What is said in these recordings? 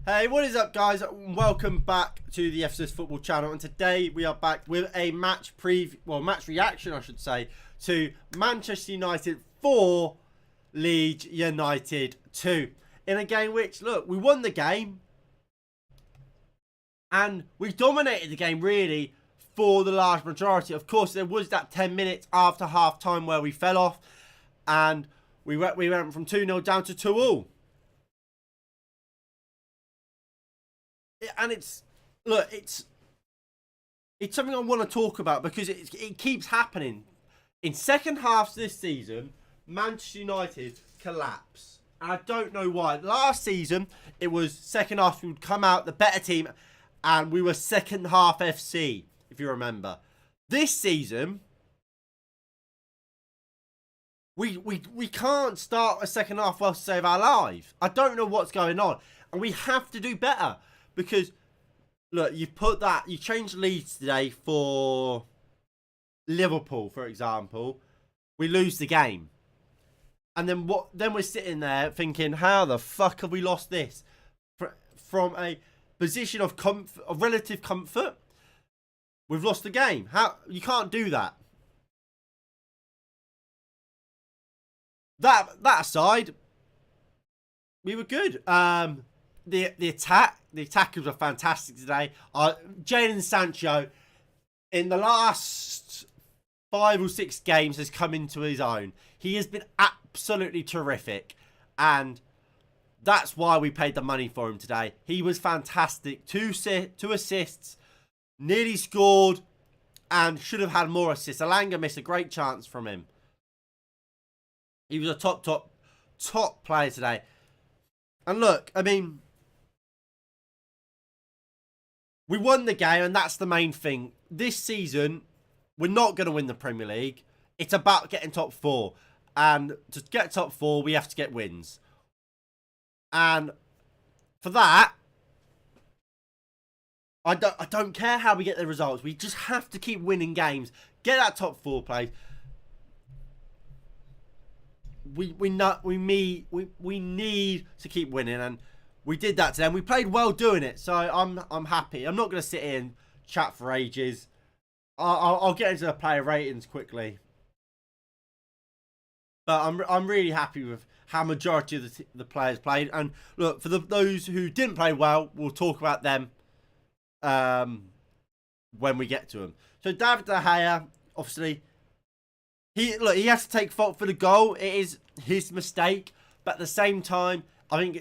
Hey, what is up, guys? Welcome back to the FCS Football Channel, and today we are back with a match reaction, I should say, to Manchester United 4, Leeds United 2. In a game which, look, we won the game, and we dominated the game, really, for the large majority. Of course, there was that 10 minutes after half-time where we fell off, and we went from 2-0 down to 2-all. And it's something I want to talk about because it keeps happening. In second halves this season, Manchester United collapse. And I don't know why. Last season, it was second half we would come out the better team, and we were second half FC, if you remember. This season, we can't start a second half well to save our lives. I don't know what's going on, and we have to do better. Because, look, you changed Leeds today for Liverpool, for example. We lose the game. And then Then we're sitting there thinking, how the fuck have we lost this? From a position of relative comfort, we've lost the game. You can't do that. That aside, we were good. The attackers were fantastic today. Jadon Sancho, in the last 5 or 6 games, has come into his own. He has been absolutely terrific, and that's why we paid the money for him today. He was fantastic. 2 assists, nearly scored, and should have had more assists. Alanga missed a great chance from him. He was a top player today. And look, I mean, we won the game, and that's the main thing. This season, we're not going to win the Premier League. It's about getting top 4. And to get top 4, we have to get wins. And for that, I don't care how we get the results. We just have to keep winning games. Get that top 4 place. We need to keep winning, and we did that today, and we played well doing it. So I'm happy. I'm not going to sit here and chat for ages. I'll get into the player ratings quickly, but I'm really happy with how majority of the players played. And look, for those who didn't play well, we'll talk about them when we get to them. So David De Gea, obviously, he has to take fault for the goal. It is his mistake, but at the same time, I don't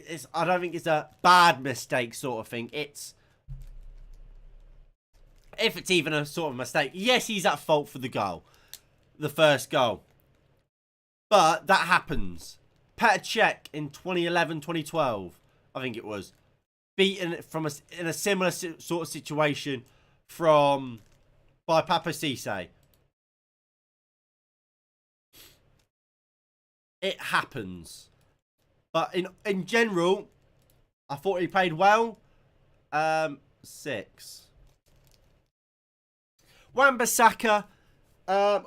think it's a bad mistake sort of thing. If it's even a sort of mistake, yes, he's at fault for the goal, the first goal. But that happens. Petr Cech in 2011, 2012, I think it was, beaten in a similar sort of situation by Papa Cisse. It happens. But in general, I thought he played well. 6. Wan-Bissaka, I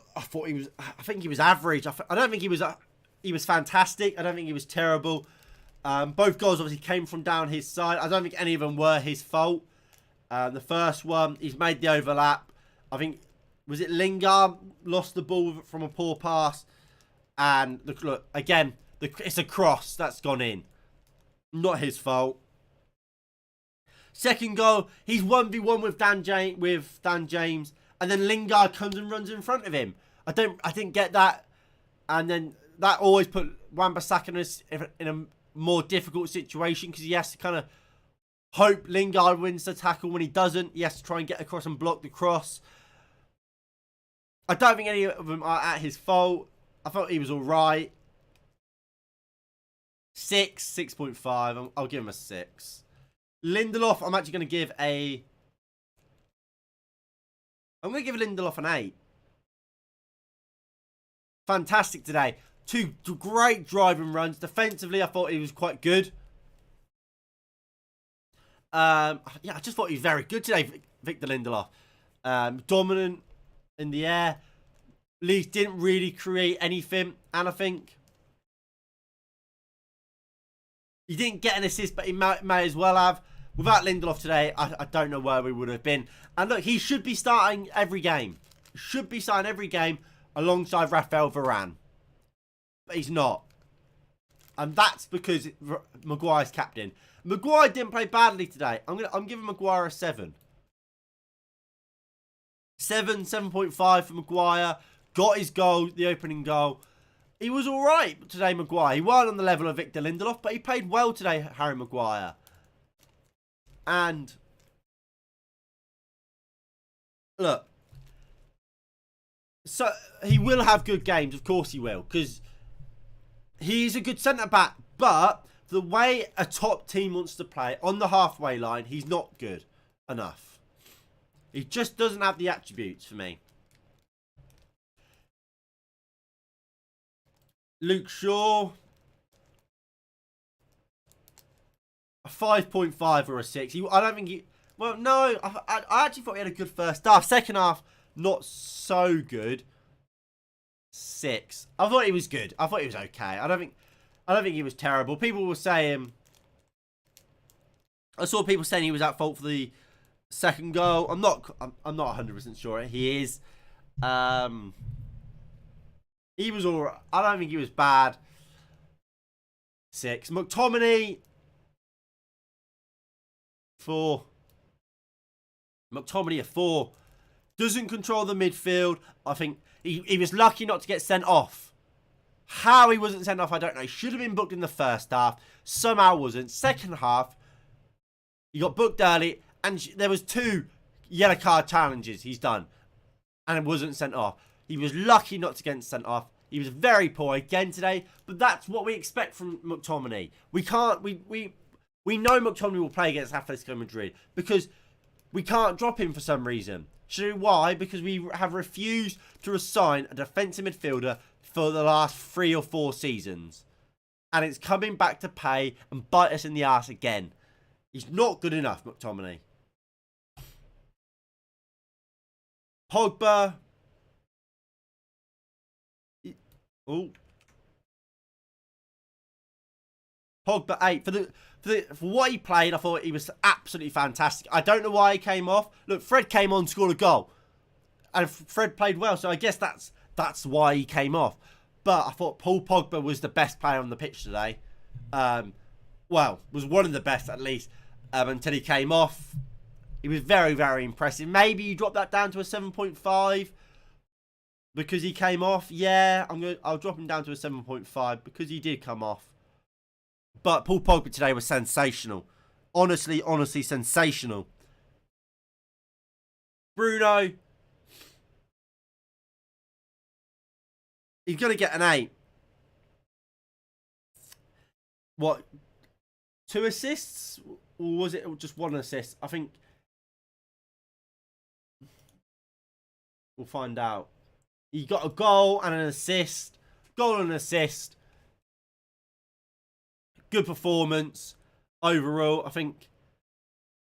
think he was average. I don't think he was fantastic. I don't think he was terrible. Both goals obviously came from down his side. I don't think any of them were his fault. The first one, he's made the overlap. I think, was it Lingard lost the ball from a poor pass? And look, again, it's a cross that's gone in. Not his fault. Second goal, he's 1v1 with Dan James, and then Lingard comes and runs in front of him. I didn't get that. And then that always put Wan-Bissaka in a more difficult situation, because he has to kind of hope Lingard wins the tackle. When he doesn't, he has to try and get across and block the cross. I don't think any of them are at his fault. I thought he was all right. 6.5. I'll give him a 6. Lindelof, I'm actually going to give Lindelof an 8. Fantastic today. 2 great driving runs. Defensively, I thought he was quite good. Yeah, I just thought he was very good today, Victor Lindelof. Dominant in the air. Leeds didn't really create anything, and I think He didn't get an assist, but he may as well have. Without Lindelof today, I don't know where we would have been. And look, he should be starting every game. Should be starting every game alongside Raphael Varane. But he's not. And that's because Maguire's captain. Maguire didn't play badly today. I'm giving Maguire a 7. 7.5 for Maguire. Got his goal, the opening goal. He was alright today, Maguire. He wasn't on the level of Victor Lindelof, but he played well today, Harry Maguire. And look, so he will have good games, of course he will, because he's a good centre-back, but the way a top team wants to play, on the halfway line, he's not good enough. He just doesn't have the attributes for me. Luke Shaw, a 5.5 or a 6. I don't think he... Well, no, I actually thought he had a good first half. Second half, not so good. 6. I thought he was good. I thought he was okay. I don't think he was terrible. People were saying... I saw people saying he was at fault for the second goal. I'm not 100% sure he is. He was alright. I don't think he was bad. 6. McTominay, 4. McTominay a 4. Doesn't control the midfield. I think he was lucky not to get sent off. How he wasn't sent off, I don't know. He should have been booked in the first half. Somehow wasn't. Second half, he got booked early. And there was 2 yellow card challenges he's done. And it wasn't sent off. He was lucky not to get sent off. He was very poor again today. But that's what we expect from McTominay. We know McTominay will play against Atletico Madrid. Because we can't drop him for some reason. Should we? Why? Because we have refused to assign a defensive midfielder for the last 3 or 4 seasons. And it's coming back to pay and bite us in the ass again. He's not good enough, McTominay. Pogba. Oh. Pogba 8. For what he played, I thought he was absolutely fantastic. I don't know why he came off. Look, Fred came on, scored a goal. And Fred played well, so I guess that's why he came off. But I thought Paul Pogba was the best player on the pitch today. Well, was one of the best at least. Until he came off. He was very, very impressive. Maybe you drop that down to a 7.5 because he came off. Yeah, I'll drop him down to a 7.5 because he did come off. But Paul Pogba today was sensational. Honestly sensational. Bruno. He's going to get an 8. What? 2 assists? Or was it just 1 assist? I think... We'll find out. He got a goal and an assist. Goal and an assist. Good performance. Overall, I think...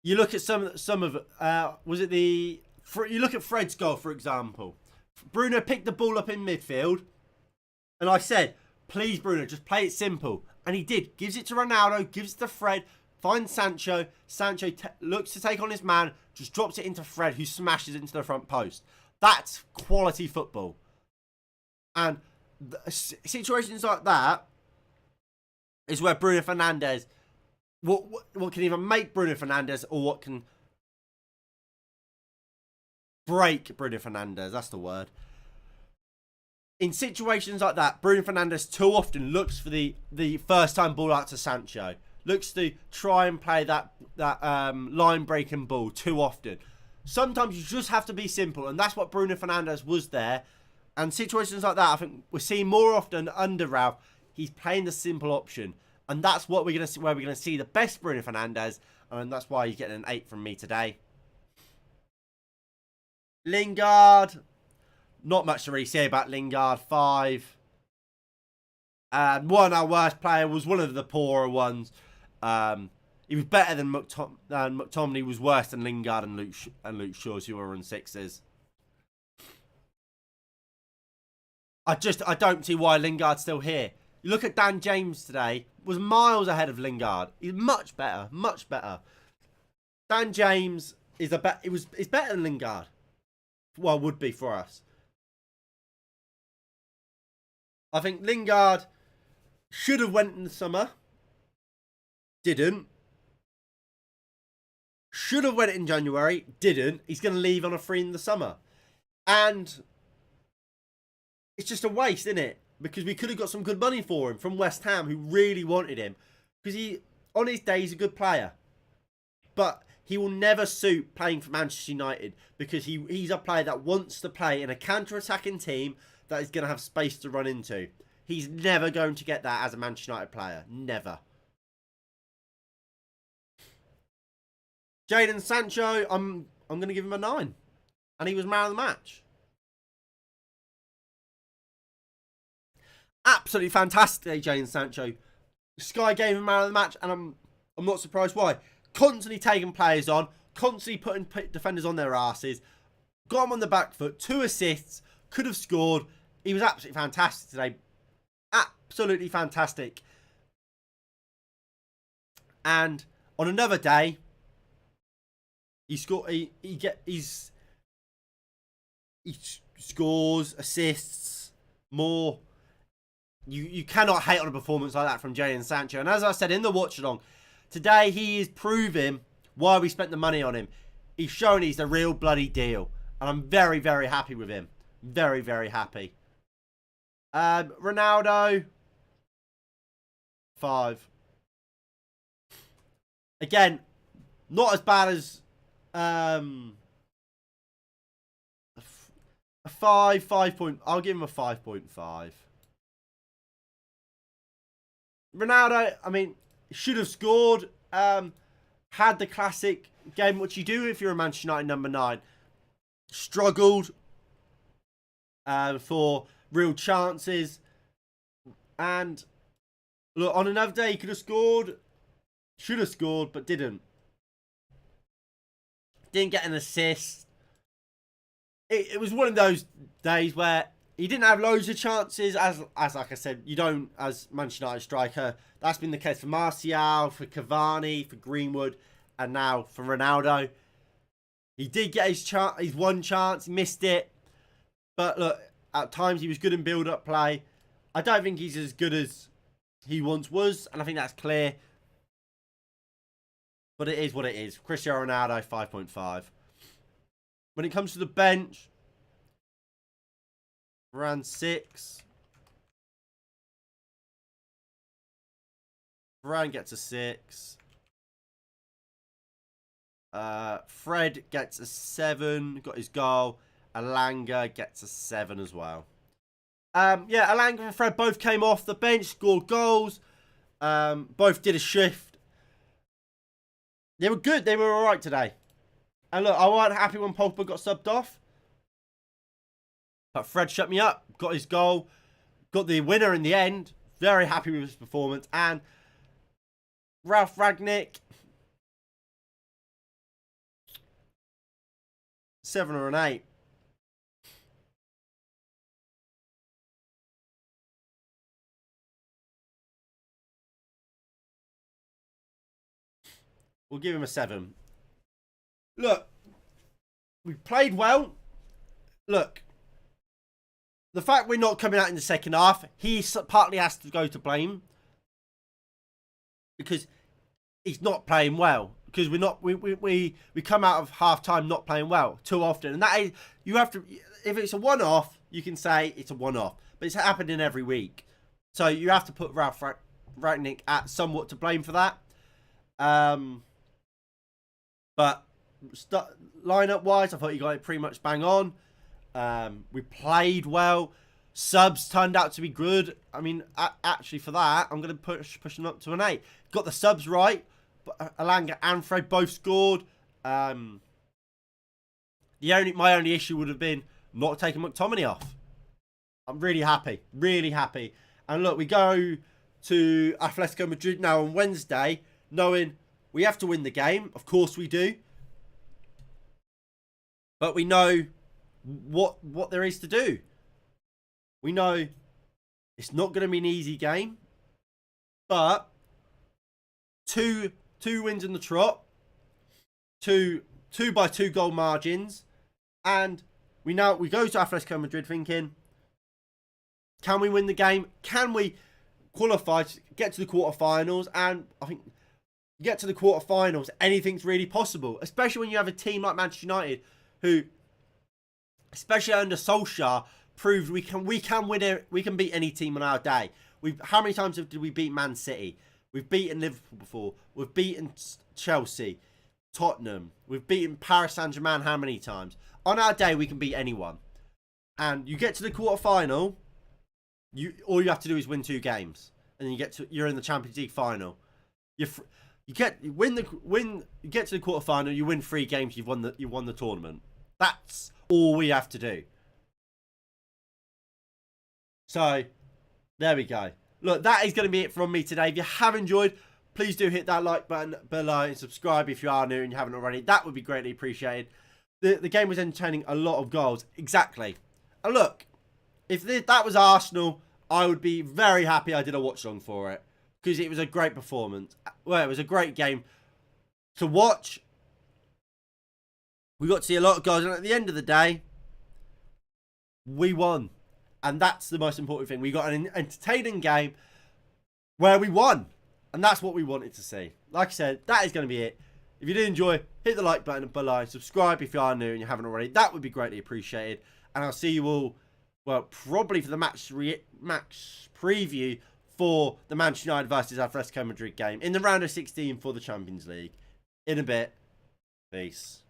You look at some of... was it the... You look at Fred's goal, for example. Bruno picked the ball up in midfield. And I said, please, Bruno, just play it simple. And he did. Gives it to Ronaldo. Gives it to Fred. Finds Sancho. Sancho looks to take on his man. Just drops it into Fred, who smashes it into the front post. That's quality football. And situations like that is where Bruno Fernandes... What can either make Bruno Fernandes or what can break Bruno Fernandes. That's the word. In situations like that, Bruno Fernandes too often looks for the first time ball out to Sancho. Looks to try and play that line breaking ball too often. Sometimes you just have to be simple, and that's what Bruno Fernandes was there. And situations like that, I think we're seeing more often under Ralph. He's playing the simple option, and that's what we're gonna see, where we're gonna see the best Bruno Fernandes, and that's why he's getting an 8 from me today. Lingard, not much to really say about Lingard. 5. And our worst player was one of the poorer ones. He was better than McTominay. He was worse than Lingard and Luke Shaw, who were on 6s. I don't see why Lingard's still here. You look at Dan James today, was miles ahead of Lingard. He's much better, much better. Dan James is is better than Lingard. Well, would be for us. I think Lingard should have went in the summer. Didn't. Should have went in January. Didn't. He's going to leave on a free in the summer. And it's just a waste, isn't it? Because we could have got some good money for him from West Ham, who really wanted him. Because he, on his day, he's a good player. But he will never suit playing for Manchester United. Because he's a player that wants to play in a counter-attacking team that is going to have space to run into. He's never going to get that as a Manchester United player. Never. Jadon Sancho, I'm going to give him a 9. And he was man of the match. Absolutely fantastic, Jadon Sancho. Sky gave him man of the match, and I'm not surprised why. Constantly taking players on, constantly putting defenders on their asses. Got him on the back foot, 2 assists, could have scored. He was absolutely fantastic today. Absolutely fantastic. And on another day, he scores, assists, more. You cannot hate on a performance like that from Jadon Sancho. And as I said in the watch-along, today he is proving why we spent the money on him. He's shown he's the real bloody deal. And I'm very, very happy with him. Very, very happy. Ronaldo, 5. Again, not as bad as a 5. I'll give him a 5.5. Ronaldo, I mean, should have scored. Had the classic game, what you do if you're a Manchester United number 9. Struggled for real chances. And look, on another day, he could have scored. Should have scored, but didn't. Didn't get an assist. It was one of those days where he didn't have loads of chances. As like I said, you don't as Manchester United striker. That's been the case for Martial, for Cavani, for Greenwood, and now for Ronaldo. He did get his one chance, missed it. But look, at times he was good in build-up play. I don't think he's as good as he once was, and I think that's clear. But it is what it is. Cristiano Ronaldo, 5.5. When it comes to the bench, Varane 6. Varane gets a 6. Fred gets a 7. Got his goal. Alanga gets a 7 as well. Yeah, Alanga and Fred both came off the bench, scored goals. Both did a shift. They were good. They were all right today. And look, I wasn't happy when Pogba got subbed off. But Fred shut me up. Got his goal. Got the winner in the end. Very happy with his performance. And Ralph Rangnick, 7 or an 8. We'll give him a 7. Look, we played well. Look, the fact we're not coming out in the second half, he partly has to go to blame. Because he's not playing well. Because we come out of half time not playing well too often. And that is, you have to, if it's a one-off, you can say it's a one-off. But it's happening every week. So you have to put Ralph Rangnick at somewhat to blame for that. But lineup-wise, I thought he got it pretty much bang on. We played well. Subs turned out to be good. I mean, actually for that, I'm going to push them up to an 8. Got the subs right. But Alanga and Fred both scored. My only issue would have been not taking McTominay off. I'm really happy. Really happy. And look, we go to Atletico Madrid now on Wednesday, knowing we have to win the game. Of course we do. But we know what there is to do. We know It's not going to be an easy game. But two wins in the trot. Two by 2 goal margins. And we go to Atletico Madrid thinking, can we win the game? Can we qualify to get to the quarterfinals? And I think get to the quarterfinals, anything's really possible. Especially when you have a team like Manchester United, who, especially under Solskjaer, proved we can win it. We can beat any team on our day. How many times did we beat Man City? We've beaten Liverpool before. We've beaten Chelsea, Tottenham. We've beaten Paris Saint-Germain how many times? On our day, we can beat anyone. And you get to the quarterfinal, all you have to do is win 2 games, and then you're in the Champions League final. You get to the quarterfinal, you win 3 games, you won the tournament. That's all we have to do. So, there we go. Look, that is going to be it from me today. If you have enjoyed, please do hit that like button below and subscribe if you are new and you haven't already. That would be greatly appreciated. The game was entertaining, a lot of goals. Exactly. And look, if that was Arsenal, I would be very happy I did a watch along for it. Because it was a great performance. Well, it was a great game to watch. We got to see a lot of goals. And at the end of the day, we won. And that's the most important thing. We got an entertaining game where we won. And that's what we wanted to see. Like I said, that is going to be it. If you did enjoy, hit the like button below. Subscribe if you are new and you haven't already. That would be greatly appreciated. And I'll see you all, well, probably for the match preview for the Manchester United versus Atletico Madrid game in the round of 16 for the Champions League. In a bit. Peace.